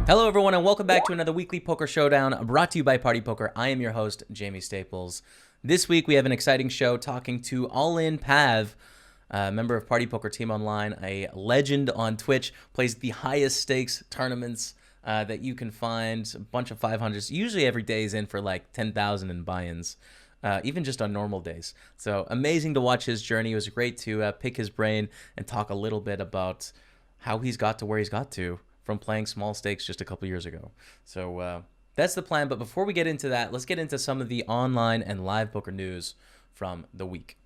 Hello, everyone, and welcome back to another weekly Poker Showdown brought to you by Party Poker. I am your host, Jaime Staples. This week, we have an exciting show talking to ALLinPav, a member of Party Poker Team Online, a legend on Twitch, plays the highest stakes tournaments that you can find, a bunch of 500s. Usually every day is in for like 10,000 in buy-ins, even just on normal days. So amazing to watch his journey. It was great to pick his brain and talk a little bit about how he's got to where he's got to from playing small stakes just a couple years ago. So that's the plan. But before we get into that, let's get into some of the online and live poker news from the week.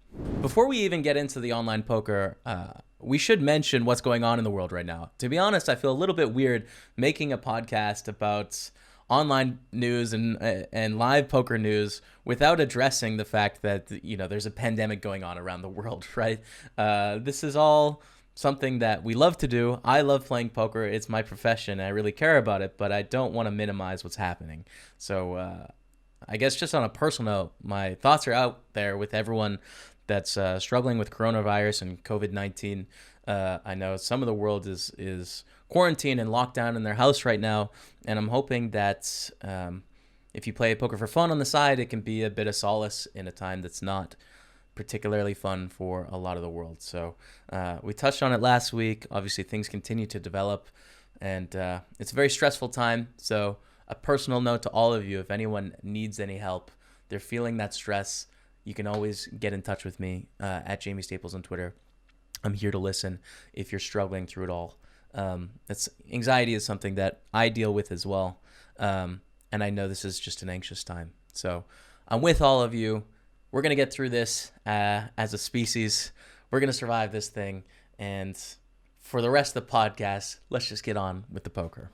Before we even get into the online poker, we should mention what's going on in the world right now. To be honest, I feel a little bit weird making a podcast about online news and live poker news without addressing the fact that, you know, there's a pandemic going on around the world, right? This is all something that we love to do. I love playing poker. It's my profession. I really care about it, but I don't want to minimize what's happening. So I guess just on a personal note, my thoughts are out there with everyone that's struggling with coronavirus and COVID-19. I know some of the world is quarantined and locked down in their house right now, and I'm hoping that if you play poker for fun on the side, it can be a bit of solace in a time that's not particularly fun for a lot of the world. So we touched on it last week. Obviously, things continue to develop, and it's a very stressful time. So a personal note to all of you, if anyone needs any help, they're feeling that stress, you can always get in touch with me at Jaime Staples on Twitter. I'm here to listen if you're struggling through it all. Anxiety is something that I deal with as well, and I know this is just an anxious time. So I'm with all of you. We're going to get through this as a species. We're going to survive this thing. And for the rest of the podcast, let's just get on with the poker.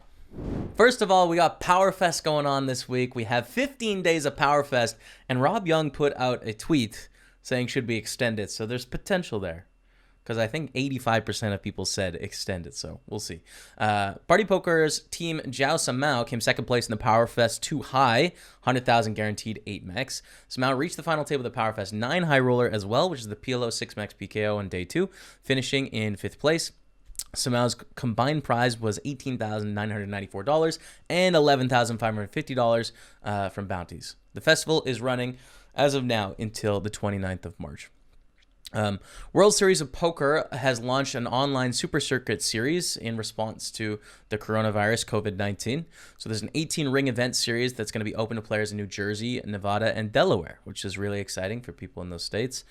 First of all, we got PowerFest going on this week. We have 15 days of PowerFest. And Rob Young put out a tweet saying should be extended. So there's potential there, because I think 85% of people said extend it, so we'll see. Party Poker's team Jiao Samao came second place in the PowerFest 2 high, 100,000 guaranteed 8 max. Samao reached the final table of the PowerFest 9 high roller as well, which is the PLO 6 max PKO on day 2, finishing in 5th place. Samao's combined prize was $18,994 and $11,550 from bounties. The festival is running as of now until the 29th of March. World Series of Poker has launched an online Super Circuit series in response to the coronavirus, COVID-19. So there's an 18-ring event series that's going to be open to players in New Jersey, Nevada, and Delaware, which is really exciting for people in those states.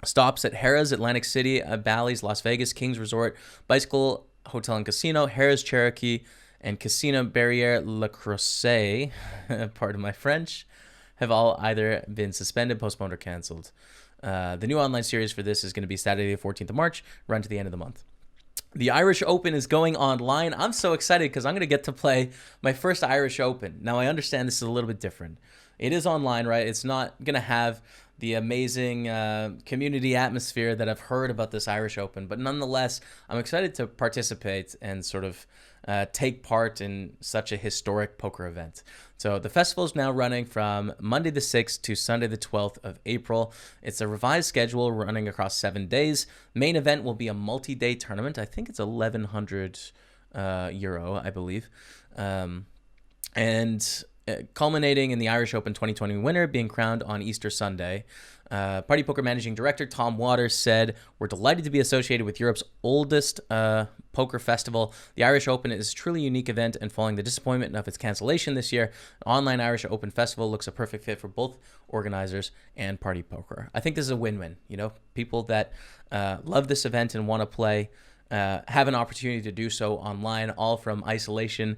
Stops at Harrah's, Atlantic City, Bally's, Las Vegas, Kings Resort, Bicycle Hotel and Casino, Harrah's Cherokee, and Casino Barriere La Crosse, pardon my French, have all either been suspended, postponed, or canceled. The new online series for this is going to be Saturday, the 14th of March, run to the end of the month. The Irish Open is going online. I'm so excited because I'm going to get to play my first Irish Open. Now, I understand this is a little bit different. It is online, right? It's not going to have the amazing community atmosphere that I've heard about this Irish Open. But nonetheless, I'm excited to participate and sort of take part in such a historic poker event. So the festival is now running from Monday the 6th to Sunday the 12th of April. It's a revised schedule running across 7 days. Main event will be a multi-day tournament. I think it's 1,100 euro, I believe. And culminating in the Irish Open 2020 winner being crowned on Easter Sunday. Party Poker Managing Director Tom Waters said, "We're delighted to be associated with Europe's oldest poker festival. The Irish Open is a truly unique event, and following the disappointment of its cancellation this year, an online Irish Open festival looks a perfect fit for both organizers and Party Poker." I think this is a win-win. You know, people that love this event and want to play have an opportunity to do so online, all from isolation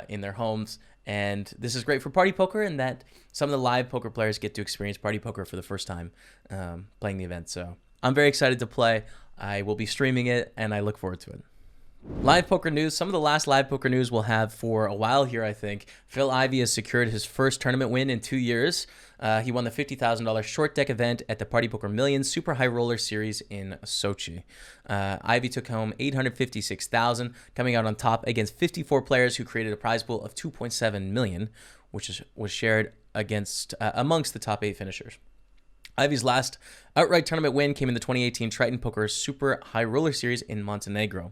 in their homes. And this is great for Party Poker in that some of the live poker players get to experience Party Poker for the first time playing the event. So I'm very excited to play. I will be streaming it, and I look forward to it. Live poker news. Some of the last live poker news we'll have for a while here, I think. Phil Ivey has secured his first tournament win in 2 years. He won the $50,000 short deck event at the Party Poker Millions Super High Roller Series in Sochi. Ivey took home $856,000, coming out on top against 54 players who created a prize pool of $2.7 million, which was shared amongst the top 8 finishers. Ivey's last outright tournament win came in the 2018 Triton Poker Super High Roller Series in Montenegro.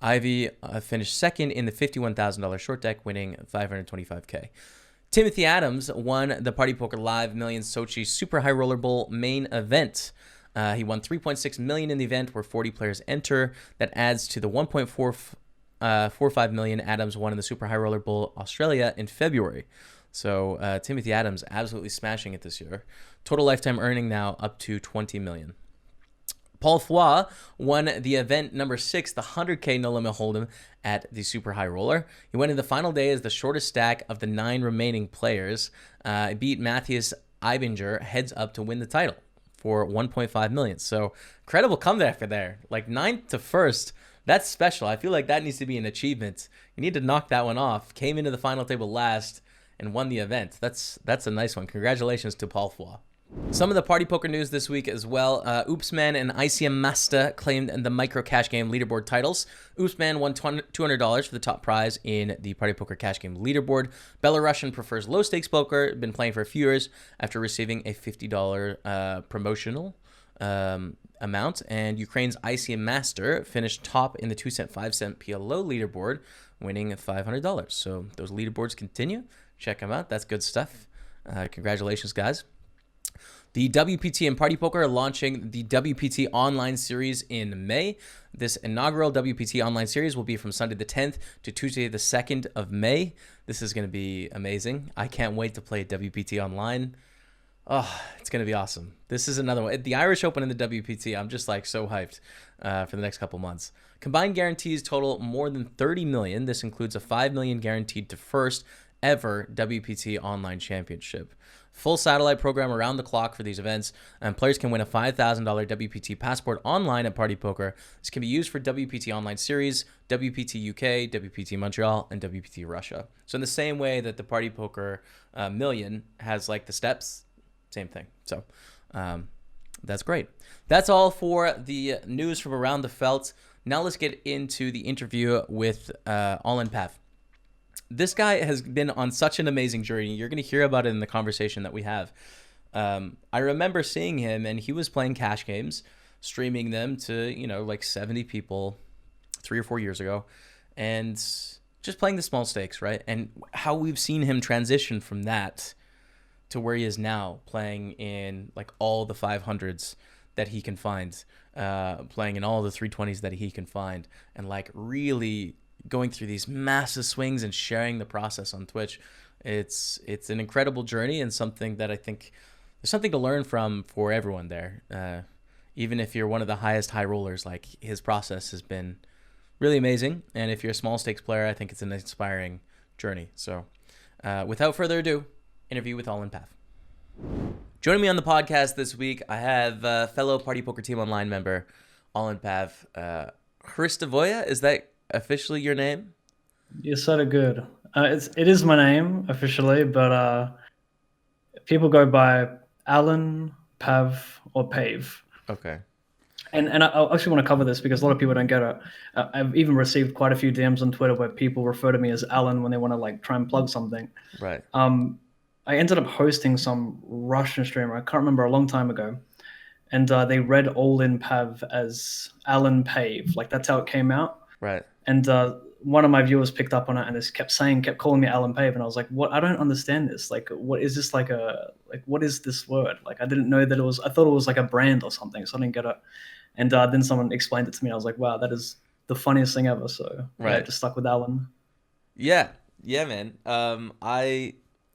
Ivy finished second in the $51,000 short deck, winning $525K. Timothy Adams won the Party Poker Live Millions Sochi Super High Roller Bowl main event. He won $3.6 million in the event, where 40 players enter. That adds to the $1.45 million Adams won in the Super High Roller Bowl Australia in February. So Timothy Adams absolutely smashing it this year. Total lifetime earning now up to $20 million. Paul Foy won the event number 6, the 100K No Limit Hold'em at the Super High Roller. He went in the final day as the shortest stack of the 9 remaining players. Beat Matthias Ibinger heads up to win the title for $1.5 million. So incredible comeback for there. Like 9th to 1st, that's special. I feel like that needs to be an achievement. You need to knock that one off. Came into the final table last and won the event. That's a nice one. Congratulations to Paul Foy. Some of the party poker news this week as well. Oopsman and ICM Master claimed the micro cash game leaderboard titles. Oopsman won $200 for the top prize in the party poker cash game leaderboard. Belarusian prefers low stakes poker, been playing for a few years after receiving a $50 promotional amount. And Ukraine's ICM Master finished top in the 2 cent, 5 cent PLO leaderboard, winning $500. So those leaderboards continue. Check them out. That's good stuff. Congratulations, guys. The WPT and Party Poker are launching the WPT Online Series in May. This inaugural WPT Online Series will be from Sunday the 10th to Tuesday the 2nd of May. This is going to be amazing. I can't wait to play WPT Online. Oh, it's going to be awesome. This is another one. The Irish Open and the WPT, I'm just like so hyped for the next couple months. Combined guarantees total more than $30 million. This includes a $5 million guaranteed to first ever WPT Online Championship. Full satellite program around the clock for these events, and players can win a $5,000 WPT passport online at Party Poker. This can be used for WPT Online Series, WPT UK, WPT Montreal, and WPT Russia. So in the same way that the Party Poker Million has like the steps, same thing. So that's great. That's all for the news from around the felt. Now let's get into the interview with ALLinPav. This guy has been on such an amazing journey. You're going to hear about it in the conversation that we have. I remember seeing him, and he was playing cash games, streaming them to, like 70 people 3 or 4 years ago, and just playing the small stakes, right? And how we've seen him transition from that to where he is now, playing in like all the 500s that he can find, playing in all the 320s that he can find, and like really going through these massive swings and sharing the process on Twitch. It's an incredible journey, and something that I think there's something to learn from for everyone there. Even if you're one of the highest high rollers, like his process has been really amazing. And if you're a small stakes player, I think it's an inspiring journey. So without further ado, interview with ALLinPav. Joining me on the podcast this week, I have fellow Party Poker Team Online member, ALLinPav. Hristivoje, is that officially your name? You're sort of good. It is my name officially, but people go by Alan, Pav, or Pave. Okay. And I actually want to cover this because a lot of people don't get it. I've even received quite a few DMs on Twitter where people refer to me as Alan when they want to like try and plug something. Right. I ended up hosting some Russian streamer, I can't remember, a long time ago, and they read ALLinPav as ALLinPav. Like that's how it came out. Right. And one of my viewers picked up on it and just kept calling me ALLinPav, and I was like, "What? I don't understand this. Like, what is this? What is this word? Like, I didn't know that it was. I thought it was like a brand or something, so I didn't get it." And then someone explained it to me. I was like, "Wow, that is the funniest thing ever." So right, I just stuck with Alan. Yeah, man.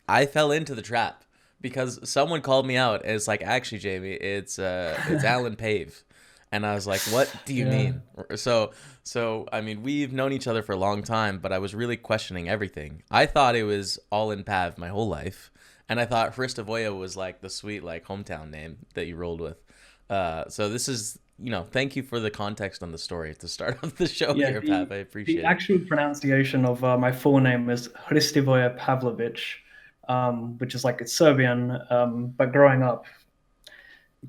I fell into the trap because someone called me out. It's like, actually, Jamie, it's ALLinPav. And I was like, what do you mean? So I mean, we've known each other for a long time, but I was really questioning everything. I thought it was ALLinPav my whole life. And I thought Hristivoje was like the sweet like hometown name that you rolled with. So this is, thank you for the context on the story to start off the show here, Pav. I appreciate it. The actual pronunciation of my full name is Hristivoje Pavlovic, which is like, it's Serbian. But growing up,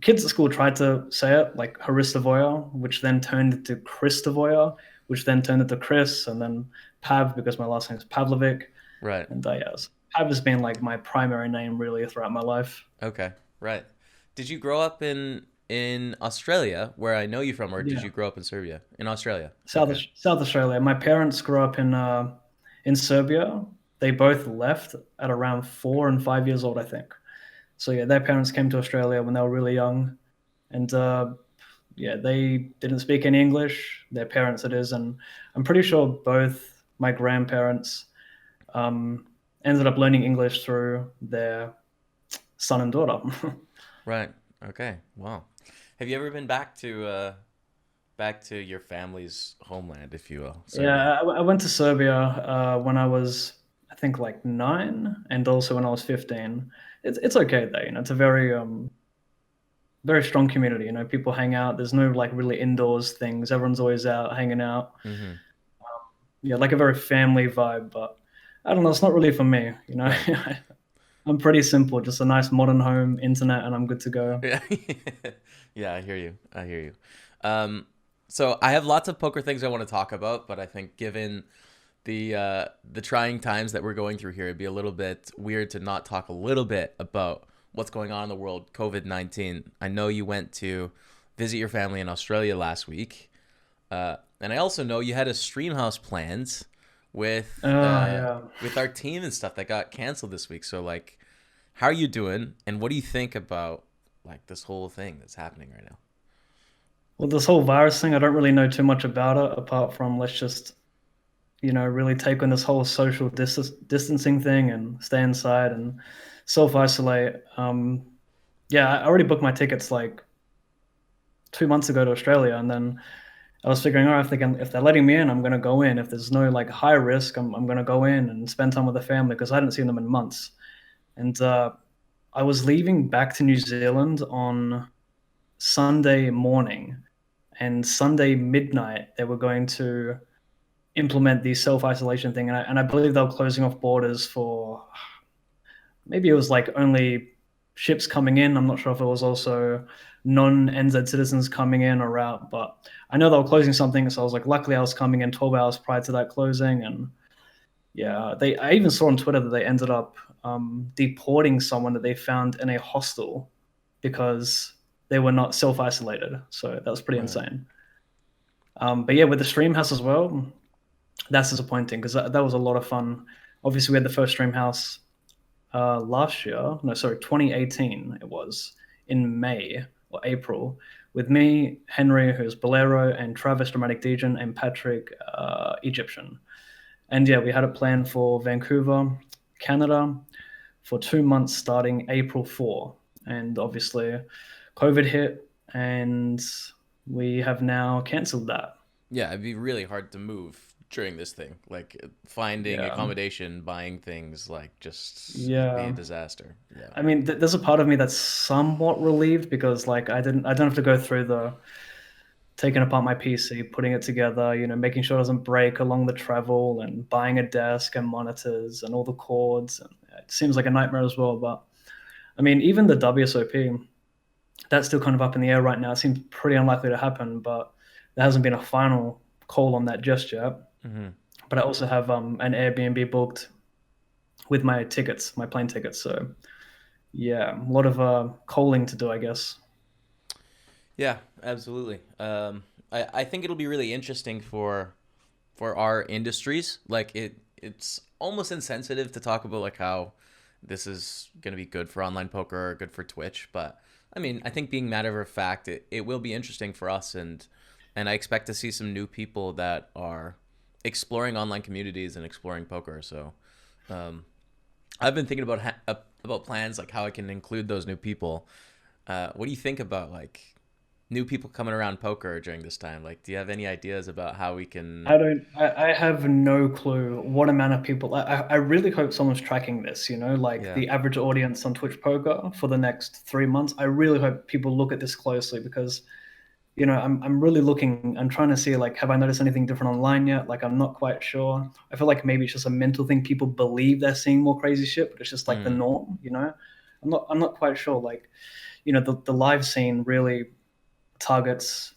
kids at school tried to say it like Hristivoje, which then turned into Hristivoje, which then turned into Chris, and then Pav because my last name is Pavlovic. Right. And Pav has been like my primary name really throughout my life. Okay, right. Did you grow up in in Australia, where I know you from, or did Yeah, you grow up in Serbia? In Australia. South Okay. South Australia. My parents grew up in Serbia. They both left at around 4 and 5 years old, I think. So yeah, their parents came to Australia when they were really young, and yeah, they didn't speak any English. Their parents, it is, and I'm pretty sure both my grandparents um, ended up learning English through their son and daughter. Right. Okay. Wow. Have you ever been back to your family's homeland, if you will, Serbia? Yeah, I went to Serbia when I was, I think, like 9, and also when I was 15. It's okay there, It's a very strong community. People hang out. There's no like really indoors things. Everyone's always out hanging out. Mm-hmm. Yeah, like a very family vibe. But I don't know. It's not really for me. Right. I'm pretty simple. Just a nice modern home, internet, and I'm good to go. Yeah. Yeah, I hear you. I hear you. Um, so I have lots of poker things I want to talk about, but I think given the trying times that we're going through here, it'd be a little bit weird to not talk a little bit about what's going on in the world, COVID-19. I know you went to visit your family in Australia last week, and I also know you had a stream house plans Yeah. with our team and stuff that got canceled this week. So like, how are you doing, and what do you think about like this whole thing that's happening right now? Well, this whole virus thing, I don't really know too much about it apart from let's just really take on this whole social distancing thing and stay inside and self isolate. Yeah, I already booked my tickets like 2 months ago to Australia, and then I was figuring, if they're letting me in, I'm gonna go in. If there's no like high risk, I'm gonna go in and spend time with the family because I hadn't seen them in months. And I was leaving back to New Zealand on Sunday morning, and Sunday midnight they were going to implement the self isolation thing, and I believe they were closing off borders for maybe it was like only ships coming in. I'm not sure if it was also non NZ citizens coming in or out, but I know they were closing something. So I was like, luckily I was coming in 12 hours prior to that closing, and yeah, I even saw on Twitter that they ended up deporting someone that they found in a hostel because they were not self isolated. So that was pretty Right. insane. But yeah, with the stream house as well, that's disappointing because that was a lot of fun. Obviously, we had the first stream house last year. No, sorry, 2018. It was in May or April with me, Henry, who's Bolero, and Travis, Dramatic Degen, and Patrick, Egyptian. And yeah, we had a plan for Vancouver, Canada, for 2 months starting April 4. And obviously, COVID hit, and we have now cancelled that. Yeah, it'd be really hard to move during this thing. Like finding Yeah. accommodation, buying things, like just it'd be a Yeah. disaster. Yeah. I mean, there's a part of me that's somewhat relieved because like I don't have to go through the taking apart my PC, putting it together, making sure it doesn't break along the travel, and buying a desk and monitors and all the cords. And it seems like a nightmare as well. But I mean, even the WSOP, that's still kind of up in the air right now. It seems pretty unlikely to happen, but there hasn't been a final call on that just yet. Hmm. But I also have an Airbnb booked with my tickets, my plane tickets. So yeah, a lot of calling to do, I guess. Yeah, absolutely. I think it'll be really interesting for our industries. Like it's almost insensitive to talk about like how this is gonna be good for online poker or good for Twitch, but I mean, I think being matter of fact, it will be interesting for us, and I expect to see some new people that are exploring online communities and exploring poker. So, um, I've been thinking about plans like how I can include those new people. What do you think about like new people coming around poker during this time? Like, do you have any ideas about how we can? I have no clue what amount of people. I really hope someone's tracking this, like Yeah. the average audience on Twitch Poker for the next 3 months. I really hope people look at this closely because, I'm really looking. I'm trying to see, like, have I noticed anything different online yet? Like, I'm not quite sure. I feel like maybe it's just a mental thing. People believe they're seeing more crazy shit, but it's just like the Mm, norm. I'm not quite sure. Like, the live scene really targets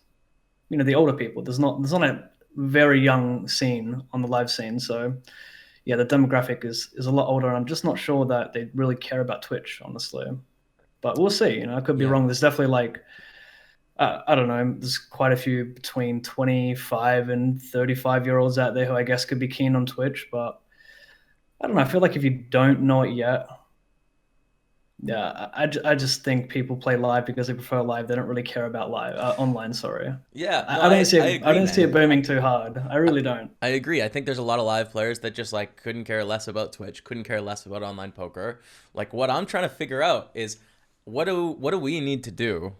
the older people. There's not a very young scene on the live scene. So yeah, the demographic is a lot older, and I'm just not sure that they really care about Twitch, honestly. But we'll see. I could be yeah. wrong. There's definitely like I don't know. There's quite a few between 25 and 35-year-olds out there who I guess could be keen on Twitch, but I don't know. I feel like if you don't know it yet, yeah, I just think people play live because they prefer live. They don't really care about live online. Sorry, Yeah, no, I don't see I it. I agree, don't see it man. booming too hard. I really don't. I agree. I think there's a lot of live players that just like couldn't care less about Twitch, couldn't care less about online poker. Like what I'm trying to figure out is what do we need to do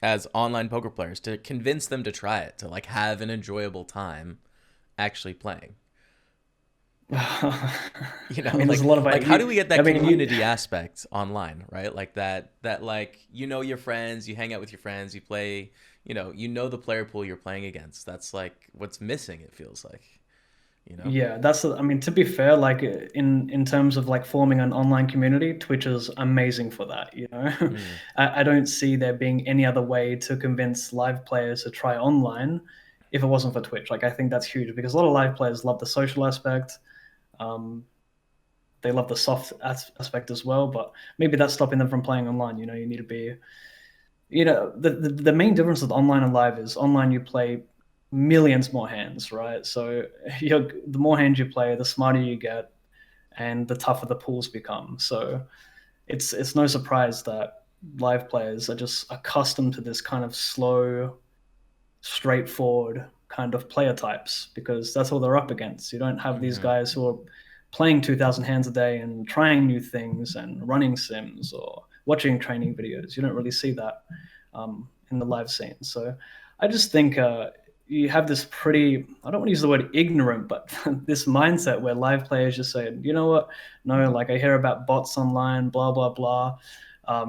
as online poker players to convince them to try it, to like have an enjoyable time actually playing. You know, I mean, there's a lot of like how do we get I that mean, community aspect online, right? Like that like you know your friends, you hang out with your friends, you play, you know the player pool you're playing against. That's like what's missing, it feels like, you know? yeah, I mean, to be fair, like in terms of like forming an online community, Twitch is amazing for that. Mm, I don't see there being any other way to convince live players to try online if it wasn't for Twitch. Like, I think that's huge because a lot of live players love the social aspect. Um, they love the soft aspect as well, but maybe that's stopping them from playing online. You need to be, the main difference with online and live is online you play millions more hands, right? So the more hands you play, the smarter you get, and the tougher the pools become. So it's no surprise that live players are just accustomed to this kind of slow, straightforward kind of player types because that's all they're up against. You don't have these hmm guys who are playing 2,000 hands a day and trying new things and running sims or watching training videos. You don't really see that in the live scene. So I just think you have this pretty, I don't want to use the word ignorant, but this mindset where live players just say, you know what? No, like I hear about bots online, blah, blah, blah.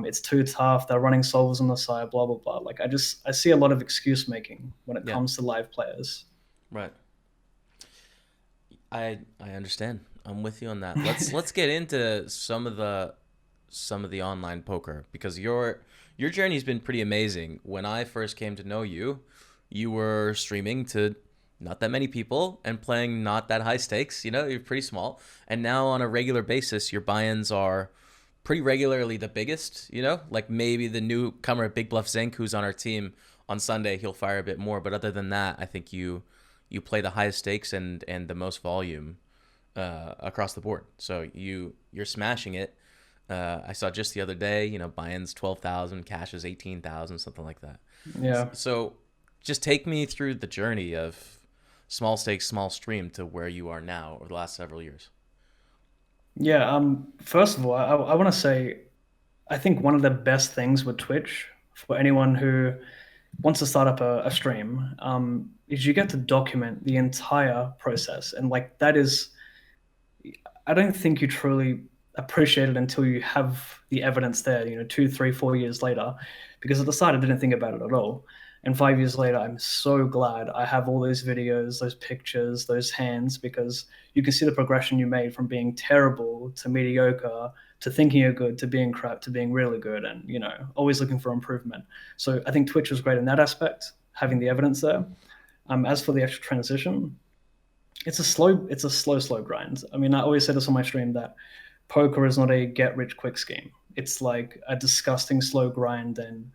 It's too tough. They're running solvers on the side, blah, blah, blah. Like I see a lot of excuse making when it Yeah, comes to live players. right. I understand. I'm with you on that. Let's get into some of the online poker because your journey's been pretty amazing. When I first came to know you, you were streaming to not that many people and playing not that high stakes. You're pretty small. And now on a regular basis, your buy-ins are pretty regularly the biggest. Like maybe the newcomer Big Bluff Zinc, who's on our team on Sunday, he'll fire a bit more. But other than that, I think you play the highest stakes and the most volume across the board. So you're smashing it. I saw just the other day, buy-ins 12,000, cash is 18,000, something like that. Yeah. So just take me through the journey of small stakes, small stream to where you are now over the last several years. Yeah. First of all, I want to say, I think one of the best things with Twitch for anyone who wants to start up a stream is you get to document the entire process. And like that is, I don't think you truly appreciate it until you have the evidence there, 2, 3, 4 years later. Because at the start, I didn't think about it at all. And 5 years later, I'm so glad I have all those videos, those pictures, those hands, because you can see the progression you made from being terrible to mediocre to thinking you're good to being crap to being really good and, always looking for improvement. So I think Twitch was great in that aspect, having the evidence there. As for the actual transition, it's a slow grind. I mean, I always say this on my stream that poker is not a get rich quick scheme. It's like a disgusting slow grind, and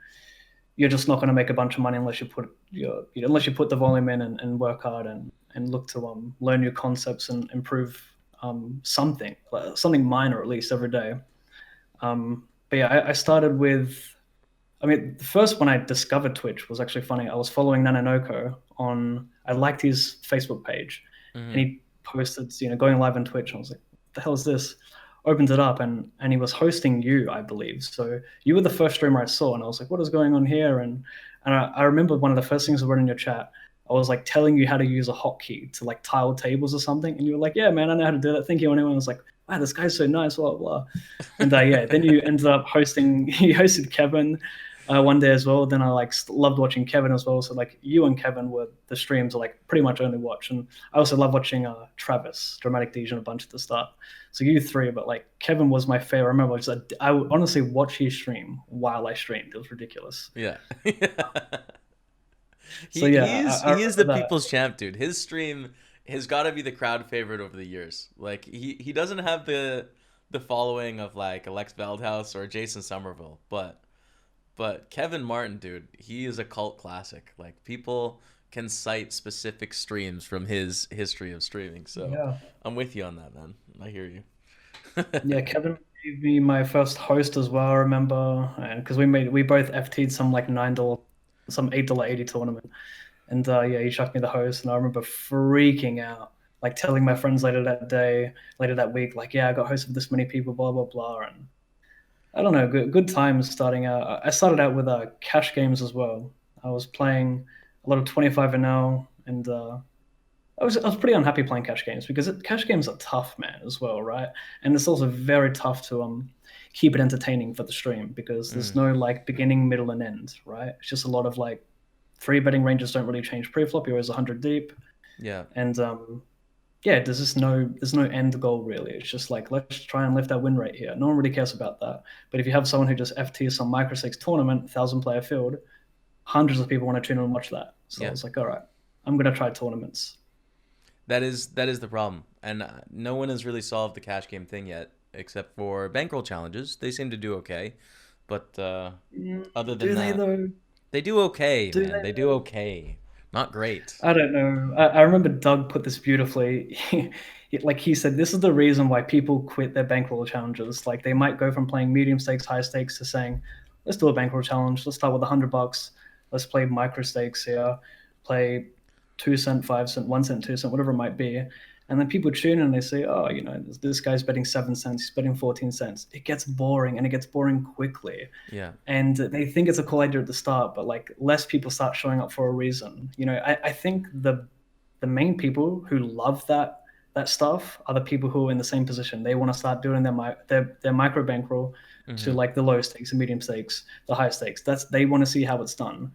you're just not going to make a bunch of money unless you put the volume in and work hard and look to learn new concepts and improve something minor at least every day. But yeah, I started with. I mean, the first when I discovered Twitch was actually funny. I was following Nanonoko on. I liked his Facebook page, and Mm-hmm. he posted, going live on Twitch. And I was like, "What the hell is this?" Opened it up, and he was hosting you, I believe. So you were the first streamer I saw, and I was like, "What is going on here?" And I remember one of the first things I wrote in your chat. I was like telling you how to use a hotkey to like tile tables or something, and you were like, "Yeah, man, I know how to do that. Thank you." Anyone was like, "Wow, this guy's so nice." Blah blah. And yeah, then you ended up hosting. You hosted Kevin one day as well. Then I like loved watching Kevin as well. So like you and Kevin were the streams I like pretty much only watch. And I also love watching Travis, Dramatic Dejan, a bunch at the start. So you three, but like Kevin was my favorite. I remember I would honestly watch his stream while I streamed. It was ridiculous. Yeah. So he yeah, he is I he is the remember that. people's champ, dude. His stream has got to be the crowd favorite over the years. Like he doesn't have the following of like Alex Veldhouse or Jason Somerville, but But Kevin Martin, dude, he is a cult classic. Like, people can cite specific streams from his history of streaming. So Yeah. I'm with you on that, man. I hear you. Yeah, Kevin gave me my first host as well, I remember. And because we both FT'd some like $9, some $8.80 tournament. And yeah, he chucked me the host, and I remember freaking out, like telling my friends later that day, later that week, like, yeah, I got host with this many people, blah blah blah. And I don't know, good times starting out. I started out with cash games as well. I was playing a lot of 25 and now, and I was pretty unhappy playing cash games because cash games are tough, man, as well, right? And it's also very tough to keep it entertaining for the stream because there's Mm, no like beginning, middle, and end, right? It's just a lot of like free betting ranges don't really change pre-flop. You're always 100 deep, yeah. and yeah, there's no end goal really. It's just like let's try and lift our win rate here. No one really cares about that. But if you have someone who just FTs some micro stakes tournament, 1,000 player field, hundreds of people want to tune in and watch that. So I Yeah. was like, all right, I'm gonna try tournaments. That is the problem. And no one has really solved the cash game thing yet, except for bankroll challenges. They seem to do okay. But other than Do they that, though? they do okay, Do man. they They do though? okay. Not great. I don't know. I remember Doug put this beautifully. Like he said, this is the reason why people quit their bankroll challenges. Like they might go from playing medium stakes, high stakes to saying, let's do a bankroll challenge. Let's start with $100. Let's play micro stakes here. Play 2 cent, 5 cent, 1 cent, 2 cent, whatever it might be. And then people tune in and they say, oh, this guy's betting 7 cents. He's betting 14 cents. It gets boring, and it gets boring quickly, Yeah. and they think it's a cool idea at the start, but like less people start showing up for a reason. I think the main people who love that stuff are the people who are in the same position. They want to start doing their micro bankroll to Hmm. like the low stakes and medium stakes, the high stakes. They want to see how it's done.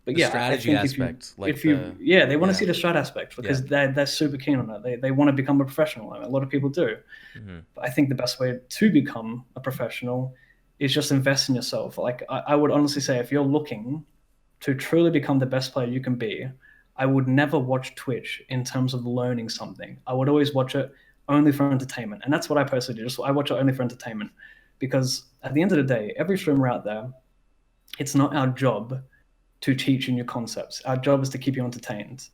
But The yeah, I strategy think aspect, like if you yeah, they want to yeah, see the strat aspect yeah. because they're super keen on it. They want to become a professional. I mean, a lot of people do. Hmm. But I think the best way to become a professional is just invest in yourself. Like I would honestly say, if you're looking to truly become the best player you can be, I would never watch Twitch in terms of learning something. I would always watch it only for entertainment, and that's what I personally do. Just I watch it only for entertainment because at the end of the day, every streamer out there, it's not our job to teach you new concepts. Our job is to keep you entertained.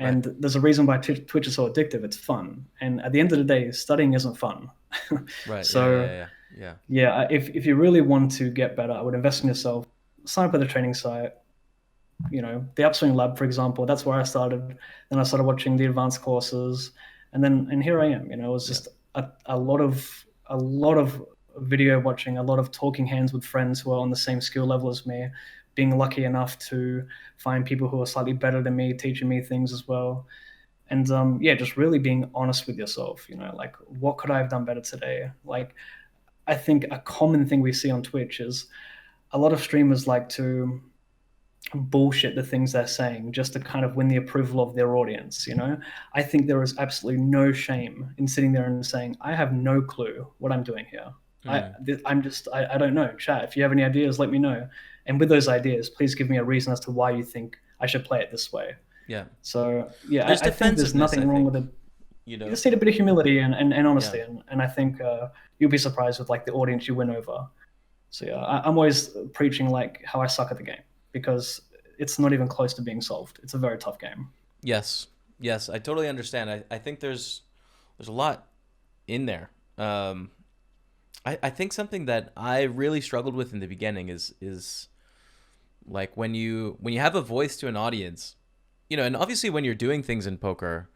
Right. And there's a reason why Twitch is so addictive. It's fun. And at the end of the day, studying isn't fun. Right. Yeah. Yeah. So, Yeah. Yeah. yeah, if you really want to get better, I would invest in yourself. Sign up with a training site. The Upswing Lab, for example, that's where I started. Then I started watching the advanced courses. And here I am. It was Yeah. just a lot of video watching, a lot of talking hands with friends who are on the same skill level as me, being lucky enough to find people who are slightly better than me, teaching me things as well. And yeah, just really being honest with yourself, like what could I have done better today? Like I think a common thing we see on Twitch is a lot of streamers like to bullshit the things they're saying just to kind of win the approval of their audience. I think there is absolutely no shame in sitting there and saying, I have no clue what I'm doing here. I, Mm. I'm just, I don't know. Chat, if you have any ideas, let me know. And with those ideas, please give me a reason as to why you think I should play it this way. Yeah. So yeah, There's I think there's defensiveness, I nothing wrong with it. think. You You know. just need a bit of humility and Yeah. honesty, and I think you'll be surprised with like the audience you win over. So yeah, I'm always preaching like how I suck at the game because it's not even close to being solved. It's a very tough game. Yes. Yes. I totally understand. I think there's a lot in there. Um, I think something that I really struggled with in the beginning is like when you have a voice to an audience, and obviously when you're doing things in poker,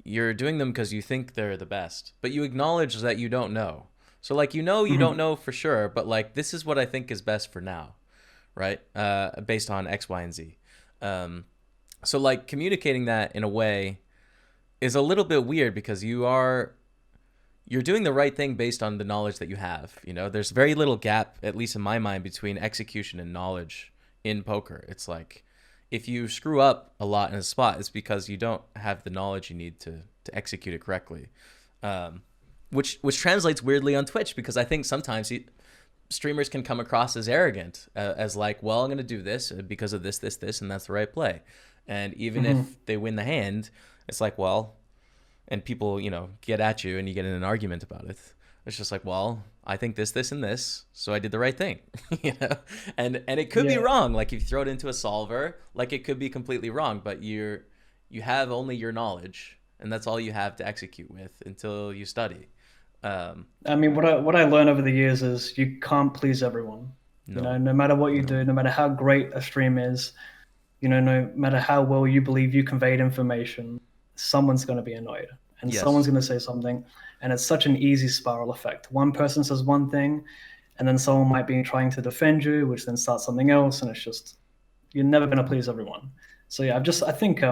you're doing them because you think they're the best, but you acknowledge that you don't know. So like you don't Mhm. know for sure, but like this is what I think is best for now, right? Based on X, Y, and Z. Um, so like communicating that in a way is a little bit weird because you're doing the right thing based on the knowledge that you have. There's very little gap, at least in my mind, between execution and knowledge in poker. It's like if you screw up a lot in a spot, it's because you don't have the knowledge you need to execute it correctly. Which translates weirdly on Twitch because I think sometimes streamers can come across as arrogant, as like, well, I'm going to do this because of this, and that's the right play. And even Mhm. if they win the hand, it's like, well, and people, get at you and you get in an argument about it. It's just like, well, I think this, and this, so I did the right thing, you know. And it could be Yeah. wrong. Like if you throw it into a solver, like it could be completely wrong. But you have only your knowledge, and that's all you have to execute with until you study. Um, I mean, what I learned over the years is you can't please everyone. You no, know, no matter what you no, do, no matter how great a stream is, you know, no matter how well you believe you conveyed information, someone's going to be annoyed and someone's yes, going to say something. And it's such an easy spiral effect. One person says one thing, and then someone might be trying to defend you, which then starts something else. And it's just, you're never going to please everyone. So yeah, I think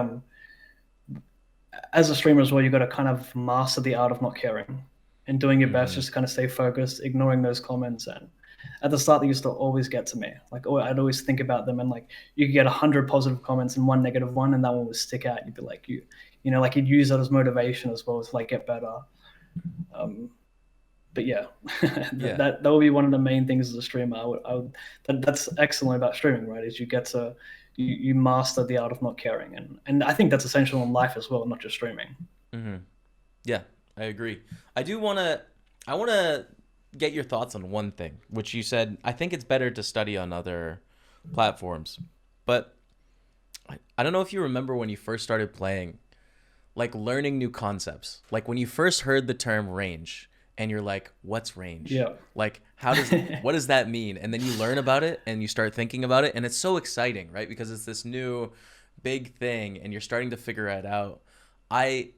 as a streamer as well, you got to kind of master the art of not caring and doing your best hmm just to kind of stay focused, ignoring those comments. And at the start, they used to always get to me. Like, oh, I'd always think about them, and like you could get 100 positive comments and one negative one, and that one would stick out. You'd be like, you know, like you'd use that as motivation as well to like get better. Um, but yeah, yeah, that would be one of the main things as a streamer. That's excellent about streaming, right? Is you get to you master the art of not caring, and I think that's essential in life as well, not just streaming. hmm yeah. I agree. I want to get your thoughts on one thing, which you said. I think it's better to study on other platforms, but I don't know if you remember when you first started playing, like learning new concepts. Like when you first heard the term range and you're like, what's range? Yeah. Like what does that mean? And then you learn about it and you start thinking about it and it's so exciting, right? Because it's this new big thing and you're starting to figure it out. I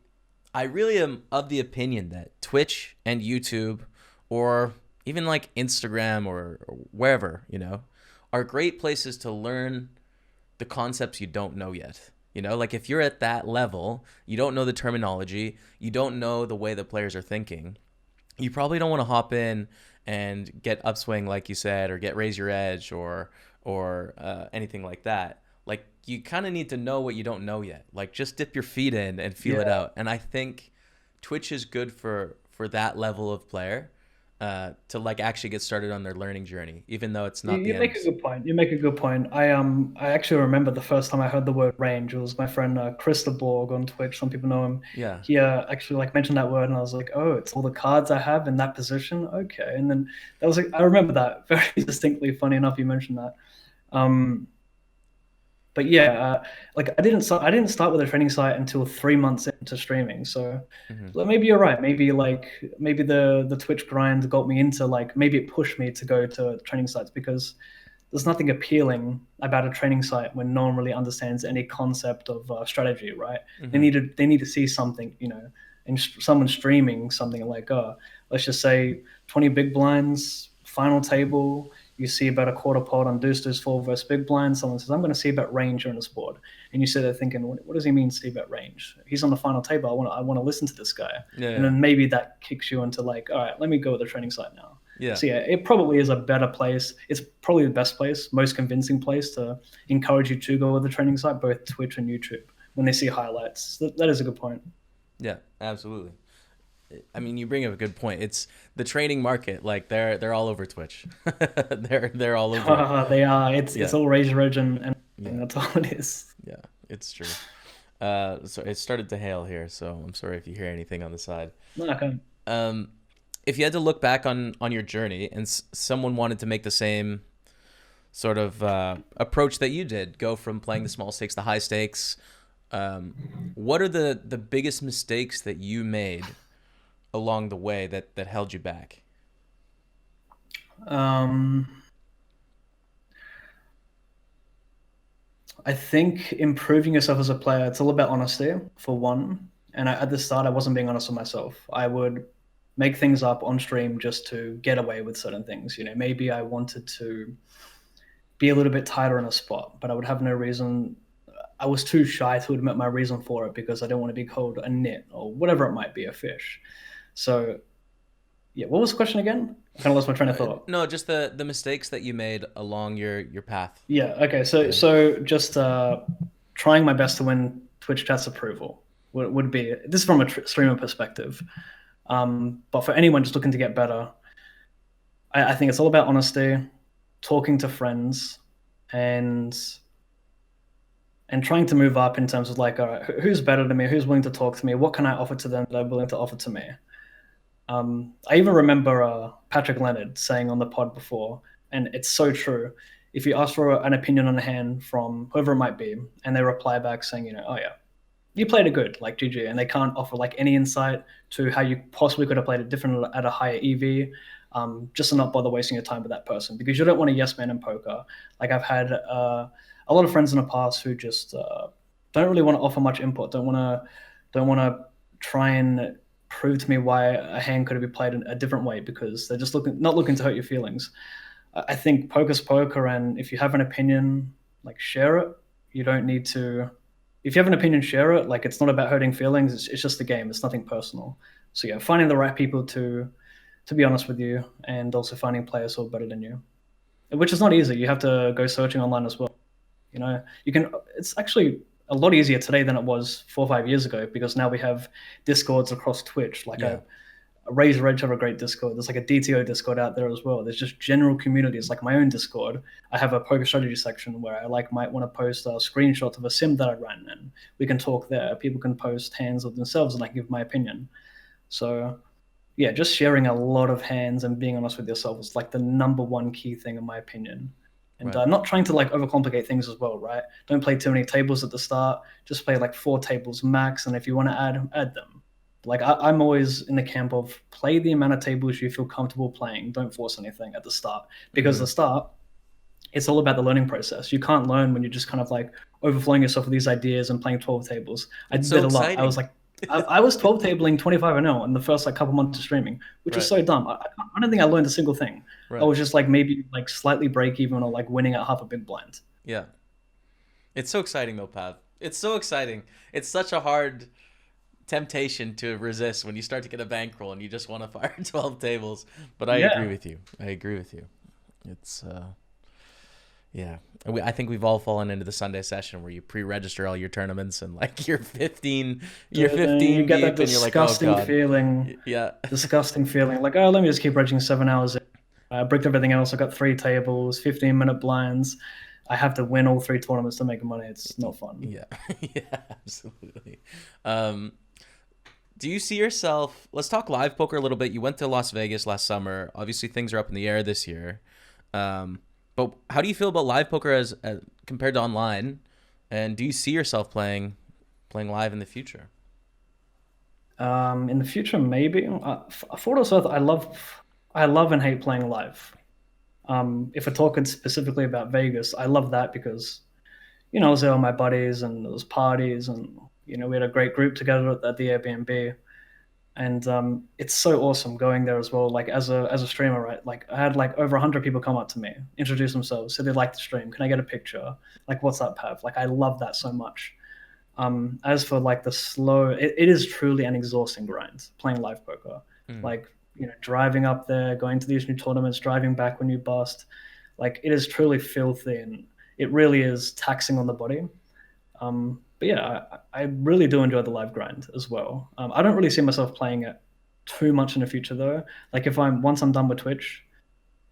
I really am of the opinion that Twitch and YouTube or even like Instagram or wherever, are great places to learn the concepts you don't know yet. Like if you're at that level, you don't know the terminology, you don't know the way the players are thinking. You probably don't want to hop in and get upswing like you said, or get raise your edge, or anything like that. Like you kind of need to know what you don't know yet. Like just dip your feet in and feel it Yeah. out. And I think Twitch is good for that level of player, to like actually get started on their learning journey, even though it's You, not the you make a end. good point. You make a good point. I actually remember the first time I heard the word range. It was my friend Hristivoje on Twitch. Some people know him. Yeah. He actually like mentioned that word, and I was like, oh, it's all the cards I have in that position. Okay, and then that was like I remember that very distinctly. Funny enough, you mentioned that. Um, but yeah, like I didn't start with a training site until 3 months into streaming. So hmm maybe you're right. Maybe the Twitch grind got me into like maybe it pushed me to go to training sites because there's nothing appealing about a training site when no one really understands any concept of strategy, right? They hmm need to they need to see something, and someone streaming something like, let's just say 20 big blinds, final table. You see about a quarter pot on deuce four versus big blind. Someone says, "I'm going to see about range on this board," and you sit there thinking, "What does he mean see about range? He's on the final table. I want to listen to this guy." Yeah. And Yeah. then maybe that kicks you into like, all right, let me go with the training site now. Yeah. So yeah, it probably is a better place. It's probably the best place, most convincing place to encourage you to go with the training site, both Twitch and YouTube, when they see highlights. That is a good point. Yeah. Absolutely. I mean, you bring up a good point. It's the training market. Like they're all over Twitch. they're all over it. They are. It's Yeah. all razor edge and Yeah. that's all it is. Yeah. It's true. So it started to hail here, so I'm sorry if you hear anything on the side. No, I can't. Um, if you had to look back on your journey and someone wanted to make the same sort of approach that you did, go from playing the small stakes to high stakes, what are the biggest mistakes that you made along the way that held you back? Um, I think improving yourself as a player, it's all about honesty for one. And at the start, I wasn't being honest with myself. I would make things up on stream just to get away with certain things. Maybe I wanted to be a little bit tighter in a spot, but I would have no reason. I was too shy to admit my reason for it because I didn't want to be called a nit or whatever it might be, a fish. So, yeah, what was the question again? I kind of lost my train of thought. No, just the mistakes that you made along your path. Yeah, okay. So, Yeah. so just trying my best to win Twitch chat's approval would be this is from a streamer perspective. But for anyone just looking to get better, I think it's all about honesty, talking to friends, and trying to move up in terms of like, all right, who's better than me? Who's willing to talk to me? What can I offer to them that I'm willing to offer to me? I even remember Patrick Leonard saying on the pod before, and it's so true. If you ask for an opinion on a hand from whoever it might be, and they reply back saying, oh yeah, you played it good, like GG, and they can't offer like any insight to how you possibly could have played it different at a higher EV, just to not bother wasting your time with that person, because you don't want a yes man in poker. Like I've had a lot of friends in the past who just don't really want to offer much input, don't want to try and prove to me why a hand could have been played in a different way, because they're just not looking to hurt your feelings. I think poker's poker, and if you have an opinion, like share it. You don't need to. If you have an opinion, share it. Like it's not about hurting feelings. It's just a game. It's nothing personal. So yeah, finding the right people to be honest with you, and also finding players who are better than you, which is not easy. You have to go searching online as well. You can. It's actually a lot easier today than it was 4 or 5 years ago, because now we have discords across Twitch. Like Yeah. a Raise Reg have a great Discord. There's like a DTO Discord out there as well. There's just general communities like my own Discord. I have a poker strategy section where I might want to post a screenshot of a sim that I ran, and we can talk there. People can post hands of themselves, and I can give my opinion. So yeah, just sharing a lot of hands and being honest with yourself is like the number one key thing in my opinion. And Right. not trying to like overcomplicate things as well, right? Don't play too many tables at the start. Just play like 4 tables max, and if you want to add them. Like I'm always in the camp of play the amount of tables you feel comfortable playing. Don't force anything at the start, because the start, it's all about the learning process. You can't learn when you're just kind of like overflowing yourself with these ideas and playing 12 tables. I It's did so a lot. I was exciting. like, I was 12 tabling 25-0 in the first like couple months of streaming, which is Right. so dumb. I don't think I learned a single thing. I Right. was just like maybe like slightly break even or like winning at half a big blind. Yeah. It's so exciting though, Pav. It's so exciting. It's such a hard temptation to resist when you start to get a bankroll and you just want to fire 12 tables. But I agree Yeah, with you. I agree with you. It's yeah. I think we've all fallen into the Sunday session where you pre-register all your tournaments and like you're you 15 get that deep and you're like, "Oh disgusting god." feeling, Yeah. like, oh, let me just keep regging 7 hours. I bricked everything else. I got 3 tables, 15-minute blinds. I have to win all 3 tournaments to make money. It's not fun. Yeah. Yeah, absolutely. Um do you see yourself, let's talk live poker a little bit. You went to Las Vegas last summer. Obviously things are up in the air this year. But how do you feel about live poker as compared to online? And do you see yourself playing live in the future? In the future, maybe. For what it's worth, I love and hate playing live. If we're talking specifically about Vegas, I love that because I was there with my buddies and there was parties, and we had a great group together at the Airbnb. And it's so awesome going there as well. Like as a streamer, right? Like I had like over 100 people come up to me, introduce themselves, say they like the stream. Can I get a picture? Like, what's up, Pav? Like I love that so much. As for like the slow, it is truly an exhausting grind playing live poker. Mm. Like driving up there, going to these new tournaments, driving back when you bust. Like it is truly filthy, and it really is taxing on the body. But yeah, I really do enjoy the live grind as well. I don't really see myself playing it too much in the future though. Like if once I'm done with Twitch,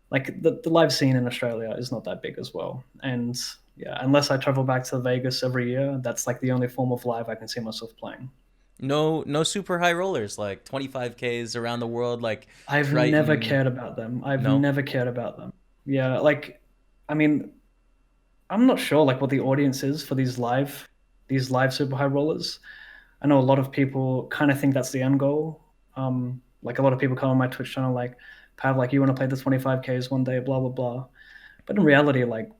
like the live scene in Australia is not that big as well. And yeah, unless I travel back to Vegas every year, that's like the only form of live I can see myself playing. No super high rollers like 25Ks around the world like I've never Triton. cared about them. I've No. never cared about them. Yeah, like I mean, I'm not sure like what the audience is for these live super high rollers. I know a lot of people kind of think that's the end goal. Like a lot of people come on my Twitch channel like, Pav, like you want to play the 25Ks one day, blah blah blah. But in reality, like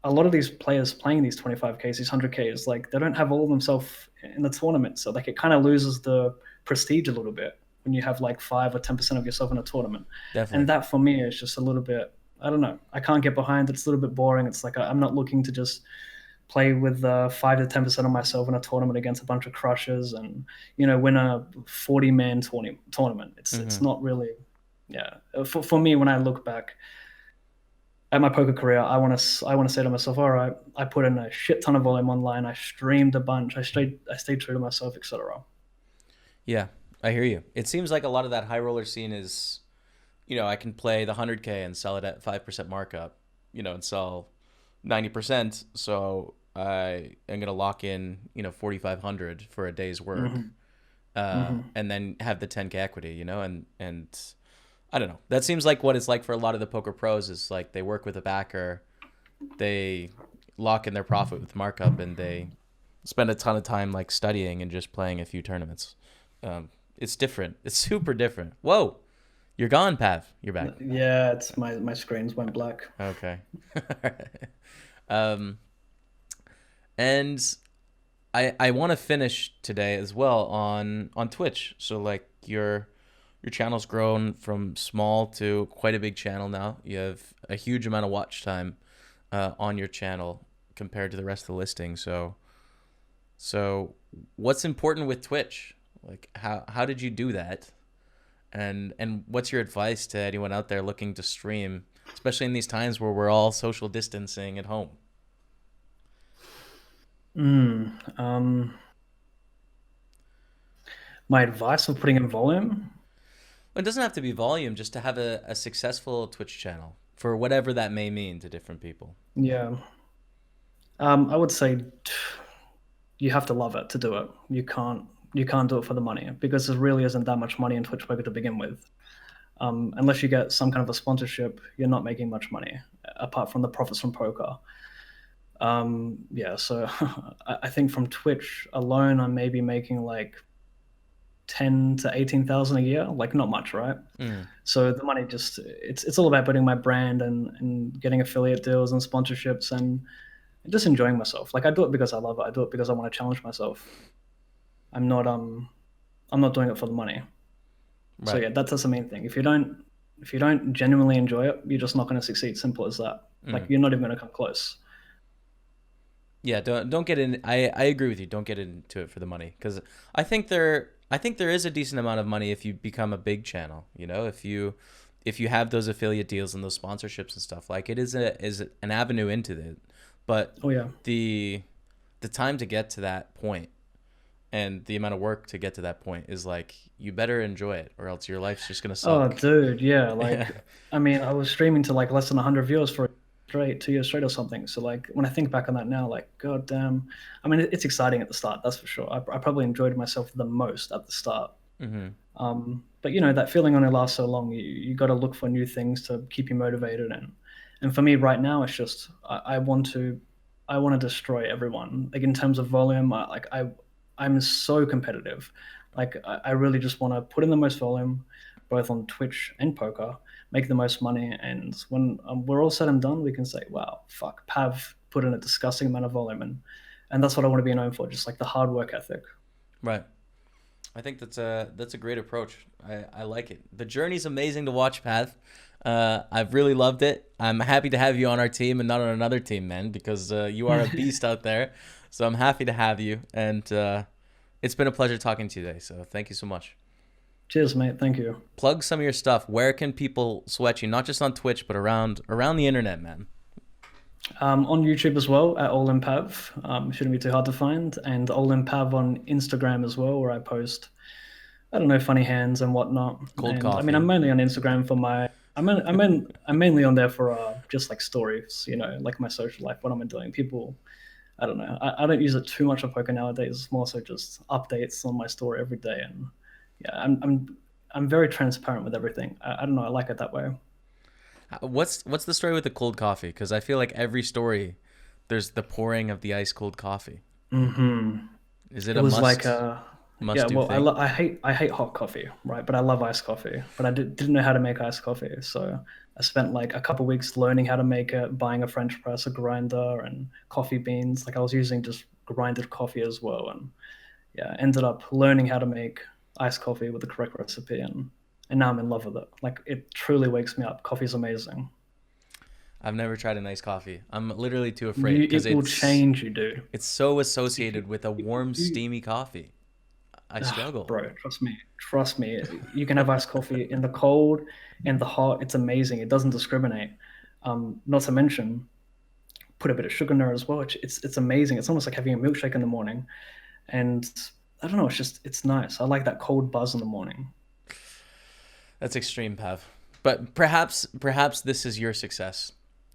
a lot of these players playing these 25Ks, these 100Ks, like they don't have all of themselves in the tournament. So like it kind of loses the prestige a little bit when you have like 5 or 10% of yourself in a tournament. And Definitely. that for me is just a little bit, I don't know. I can't get behind. It's a little bit boring. It's like I'm not looking to just play with 5 to 10% of myself in a tournament against a bunch of crushers and win a 40-man tournament. It's Mhm. not really, yeah. For me, when I look back at my poker career, I want to say to myself, all right, I put in a shit ton of volume online. I streamed a bunch. I stayed true to myself, etc. Yeah, I hear you. It seems like a lot of that high roller scene is, I can play the 100K and sell it at 5% markup, and sell 90%. So I am going to lock in, 4,500 for a day's work. Hmm. and then have the 10K equity, you know, and I don't know. That seems like what it's like for a lot of the poker pros is like they work with a backer, they lock in their profit with markup, and they spend a ton of time like studying and just playing a few tournaments. It's different. It's super different. Whoa, you're gone, Pav. You're back. Yeah, it's my screens went black. Okay. And I want to finish today as well on Twitch. So like your channel's grown from small to quite a big channel now. You have a huge amount of watch time on your channel compared to the rest of the listing. So what's important with Twitch? Like how did you do that? And what's your advice to anyone out there looking to stream, especially in these times where we're all social distancing at home? My advice for putting in volume. It doesn't have to be volume, just to have a successful Twitch channel for whatever that may mean to different people. Yeah. I would say you have to love it to do it. You can't do it for the money, because there really isn't that much money in Twitch poker to begin with. Unless you get some kind of a sponsorship, you're not making much money apart from the profits from poker. Yeah, so I think from Twitch alone, I'm maybe making like 10 to 18,000 a year, like not much, right? So the money just it's all about building my brand and getting affiliate deals and sponsorships and just enjoying myself. Like I do it because I love it. I do it because I want to challenge myself. I'm not doing it for the money. Right. So yeah, that's the main thing. If you don't genuinely enjoy it, you're just not going to succeed. Simple as that. Like you're not even going to come close. Yeah, don't get in. I agree with you. Don't get into it for the money, because I think there is a decent amount of money if you become a big channel. You know, if you have those affiliate deals and those sponsorships and stuff, like it is an avenue into it. But the time to get to that point and the amount of work to get to that point is like, you better enjoy it, or else your life's just gonna suck. Oh, dude, yeah. Like, I mean, I was streaming to like less than 100 viewers for 2 years straight or something. So like when I think back on that now, like, god damn. I mean, it's exciting at the start, that's for sure. I probably enjoyed myself the most at the start. But you know, that feeling only lasts so long. You got to look for new things to keep you motivated, and for me right now, it's just I want to destroy everyone. Like in terms of volume, I'm so competitive. Like I really just want to put in the most volume, both on Twitch and poker, make the most money, and when we're all said and done, we can say, wow, fuck, Pav put in a disgusting amount of volume, and that's what I want to be known for, just like the hard work ethic. Right. I think that's a great approach. I like it. The journey's amazing to watch, Pav. I've really loved it. I'm happy to have you on our team and not on another team, man, because you are a beast out there. So I'm happy to have you, and it's been a pleasure talking to you today. So thank you so much. Cheers, mate. Thank you. Plug some of your stuff. Where can people sweat you? Not just on Twitch, but around the internet, man. On YouTube as well at ALLinPav. Shouldn't be too hard to find. And ALLinPav on Instagram as well, where I post, I don't know, funny hands and whatnot. Cold coffee. I mean, I'm mainly on Instagram for my. I'm mainly on there for just like stories, you know, like my social life, what I'm doing. People, I don't know. I don't use it too much on poker nowadays. It's more so just updates on my story every day, and yeah, I'm very transparent with everything. I don't know. I like it that way. What's the story with the cold coffee? Because I feel like every story, there's the pouring of the ice cold coffee. Is it a must? Like must do thing? I hate hot coffee, right? But I love iced coffee. But I didn't know how to make iced coffee, so I spent like a couple weeks learning how to make it, buying a French press, a grinder, and coffee beans. Like I was using just grinded coffee as well, and yeah, ended up learning how to make iced coffee with the correct recipe, and now I'm in love with it. Like it truly wakes me up. Coffee's amazing. I've never tried an iced coffee. I'm literally too afraid because it will change you, dude. It's so associated with a warm, steamy coffee. I struggle. Bro, trust me. You can have iced coffee in the cold and the hot. It's amazing. It doesn't discriminate. Not to mention, put a bit of sugar in there as well. It's amazing. It's almost like having a milkshake in the morning. And I don't know, it's nice. I like that cold buzz in the morning. That's extreme, Pav. But perhaps this is your success.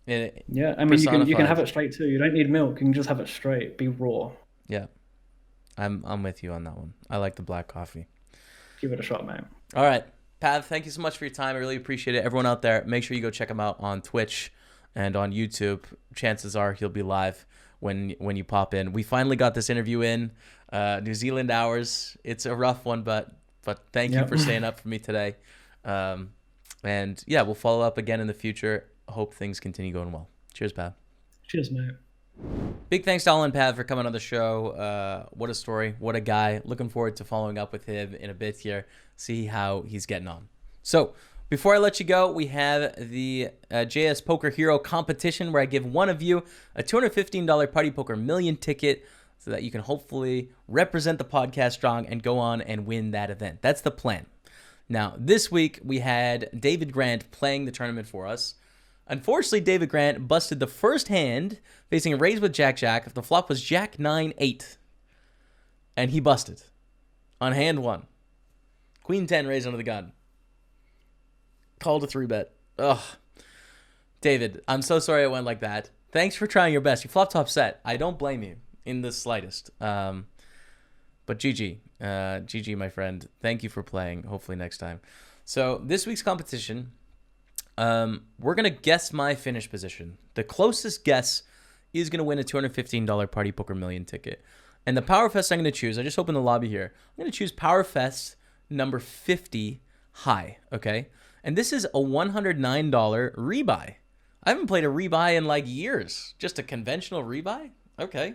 Yeah, I mean, you can have it straight too. You don't need milk. You can just have it straight. Be raw. Yeah. I'm with you on that one. I like the black coffee. Give it a shot, mate. All right, Pav, thank you so much for your time. I really appreciate it. Everyone out there, make sure you go check him out on Twitch and on YouTube. Chances are he'll be live when you pop in. We finally got this interview in New Zealand hours. It's a rough one, but thank you for staying up for me today. And yeah, we'll follow up again in the future. Hope things continue going well. Cheers, Pav. Cheers, mate. Big thanks to ALLinPav for coming on the show. What a story. What a guy. Looking forward to following up with him in a bit here. See how he's getting on. So before I let you go, we have the JS Poker Hero competition where I give one of you a $215 Party Poker Million ticket so that you can hopefully represent the podcast strong and go on and win that event. That's the plan. Now, this week we had David Grant playing the tournament for us. Unfortunately, David Grant busted the first hand facing a raise with Jack-Jack. The flop was Jack-9-8. And he busted on hand 1. Queen-10 raised under the gun. Called a 3-bet. Ugh. David, I'm so sorry it went like that. Thanks for trying your best. You flopped top set. I don't blame you in the slightest. But GG. GG, my friend. Thank you for playing. Hopefully next time. So this week's competition... we're going to guess my finish position. The closest guess is going to win a $215 Party Poker Million ticket. And the Power Fest I'm going to choose, I just opened the lobby here. I'm going to choose Power Fest number 50 high, okay? And this is a $109 rebuy. I haven't played a rebuy in like years. Just a conventional rebuy? Okay.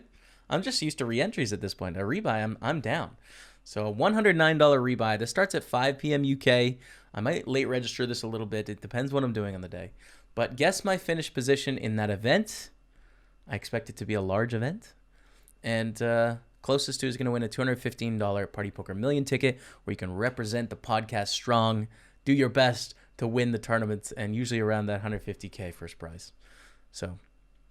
I'm just used to re-entries at this point. A rebuy, I'm down. So a $109 rebuy. This starts at 5 p.m. UK. I might late register this a little bit. It depends what I'm doing on the day. But guess my finish position in that event. I expect it to be a large event. And closest to is going to win a $215 Party Poker Million ticket where you can represent the podcast strong. Do your best to win the tournament and usually around that $150K first prize. So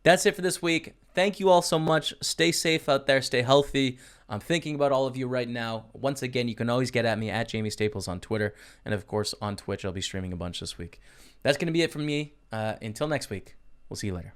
that's it for this week. Thank you all so much. Stay safe out there. Stay healthy. I'm thinking about all of you right now. Once again, you can always get at me at Jaime Staples on Twitter. And, of course, on Twitch. I'll be streaming a bunch this week. That's going to be it from me. Until next week, we'll see you later.